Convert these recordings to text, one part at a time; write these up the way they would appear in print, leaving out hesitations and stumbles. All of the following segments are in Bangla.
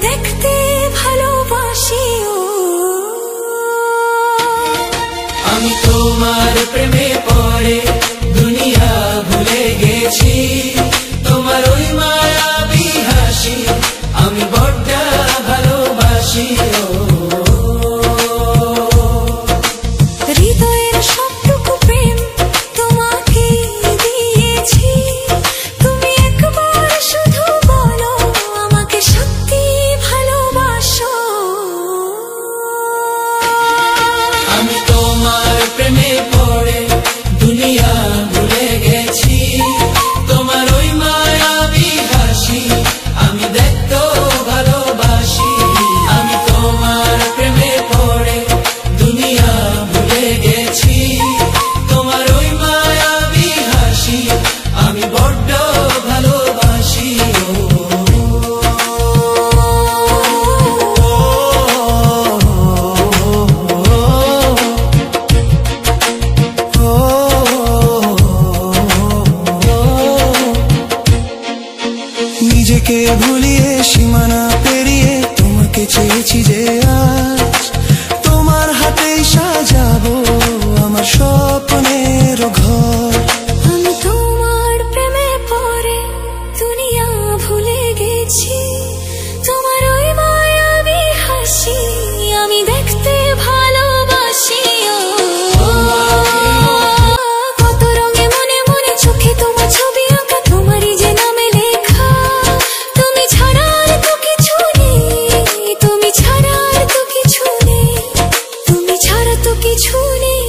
দেখতে ভালোবাসি। আমি তোমার প্রেমে পড়ে দুনিয়া ভুলে গেছি, তোমার ওই মায়াবী হাসি আমি বড্ড ভালোবাসি। হৃদয়ের সবটুকু প্রেম তোমাকে দিয়েছি, তুমি একবার শুধু বলো আমাকে সত্যি ভালোবাসো। আমি তোমার প্রেমে পড়ে দুনিয়া ভুলে গেছি, তোমার ওই মায়াবী হাসি আমি দেখতে ভালোবাসি। আমি তোমার প্রেমে পড়ে দুনিয়া ভুলে গেছি, তোমার ওই মায়াবী হাসি আমি বড্ড ভালোবাসি। নিজেকে ভুলিয়ে সীমানা পেরিয়ে তোমাকে চেয়েছি যে আজ তোমার হাতেই সাজাবো আমার স্বপ্নের ঘর। আমি তোমার প্রেমে পড়ে দুনিয়া ভুলে গেছি, তোমার ওই মায়াবী হাসি আমি দেখতে ভালোবাসি। কত রঙে মনে মনে চোখে তোমার ছবি আঁকা, তোমারই যে নামে লেখা। তুমি ছাড়া আর তো কিছু নেই, তুমি ছাড়া আর তো কিছু নেই, তুমি ছাড়া তো কিছু নেই।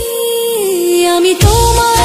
আমি তোমার